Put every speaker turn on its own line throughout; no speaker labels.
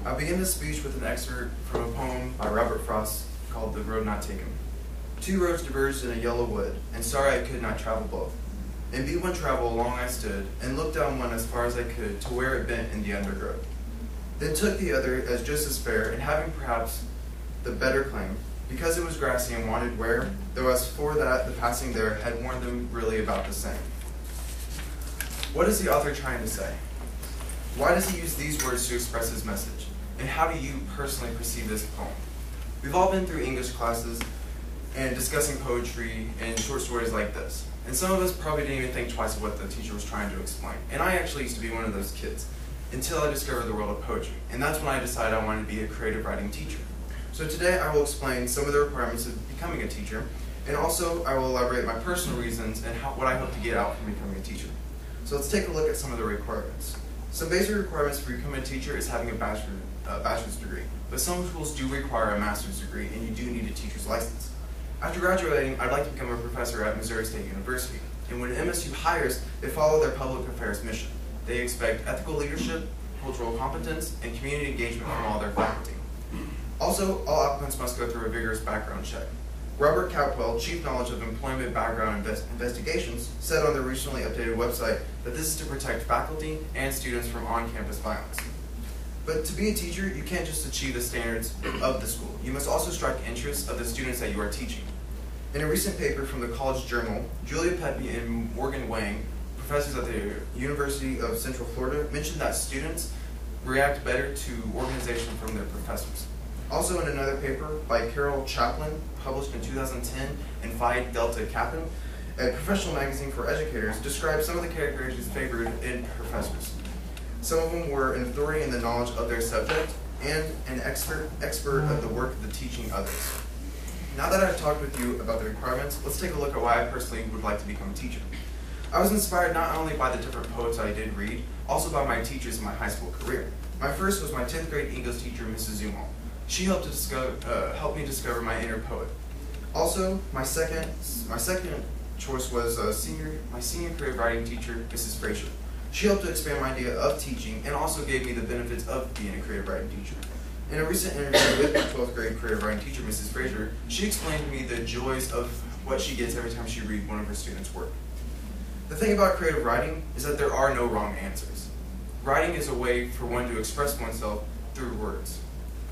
I begin this speech with an excerpt from a poem by Robert Frost called The Road Not Taken. Two roads diverged in a yellow wood, and sorry I could not travel both. And be one travel along I stood, and looked down one as far as I could to where it bent in the undergrowth. Then took the other as just as fair, and having perhaps the better claim, because it was grassy and wanted wear, though as for that the passing there had warned them really about the same. What is the author trying to say? Why does he use these words to express his message? And how do you personally perceive this poem? We've all been through English classes and discussing poetry and short stories like this. And some of us probably didn't even think twice of what the teacher was trying to explain. And I actually used to be one of those kids until I discovered the world of poetry. And that's when I decided I wanted to be a creative writing teacher. So today I will explain some of the requirements of becoming a teacher, and also I will elaborate my personal reasons and what I hope to get out from becoming a teacher. So let's take a look at some of the requirements. Some basic requirements for becoming a teacher is having a bachelor's degree, but some schools do require a master's degree, and you do need a teacher's license. After graduating, I'd like to become a professor at Missouri State University, and when MSU hires, they follow their public affairs mission. They expect ethical leadership, cultural competence, and community engagement from all their faculty. Also, all applicants must go through a vigorous background check. Robert Cowpell, Chief Knowledge of Employment Background Investigations, said on the recently updated website that this is to protect faculty and students from on-campus violence. But to be a teacher, you can't just achieve the standards of the school. You must also strike interests of the students that you are teaching. In a recent paper from the College Journal, Julia Pepe and Morgan Wang, professors at the University of Central Florida, mentioned that students react better to organization from their professors. Also in another paper by Carol Chaplin, published in 2010 in Phi Delta Kappa, a professional magazine for educators, described some of the characteristics favored in professors. Some of them were an authority in the knowledge of their subject and an expert of the work of the teaching others. Now that I've talked with you about the requirements, let's take a look at why I personally would like to become a teacher. I was inspired not only by the different poets I did read, also by my teachers in my high school career. My first was my 10th grade English teacher, Mrs. Zumal. She helped me discover my inner poet. Also, my second choice was my senior creative writing teacher, Mrs. Frazier. She helped to expand my idea of teaching and also gave me the benefits of being a creative writing teacher. In a recent interview with my 12th grade creative writing teacher, Mrs. Frazier, she explained to me the joys of what she gets every time she reads one of her students' work. The thing about creative writing is that there are no wrong answers. Writing is a way for one to express oneself through words.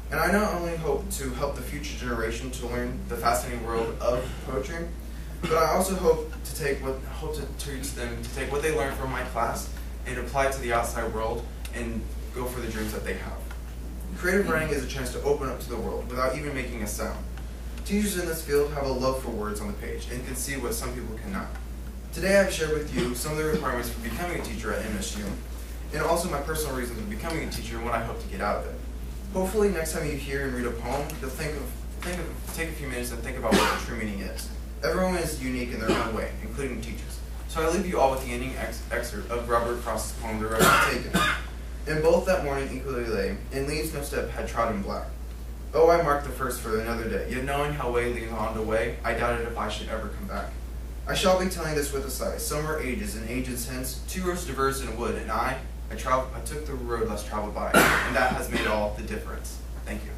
And I not only hope to help the future generation to learn the fascinating world of poetry, but I also hope to teach them to take what they learn from my class and apply it to the outside world and go for the dreams that they have. Creative writing is a chance to open up to the world without even making a sound. Teachers in this field have a love for words on the page and can see what some people cannot. Today I've shared with you some of the requirements for becoming a teacher at MSU, and also my personal reasons of becoming a teacher and what I hope to get out of it. Hopefully next time you hear and read a poem, you'll take a few minutes and think about what the true meaning is. Everyone is unique in their own way, including teachers. So I leave you all with the ending excerpt of Robert Frost's poem, The Road Not Taken. And both that morning equally lay, and leaves no step had trodden black. Oh, I marked the first for another day, yet knowing how way leads on the way, I doubted if I should ever come back. I shall be telling this with a sigh. Some are ages, and ages hence, two roads diverged in a wood, and I took the road less traveled by, and that has made all the difference. Thank you.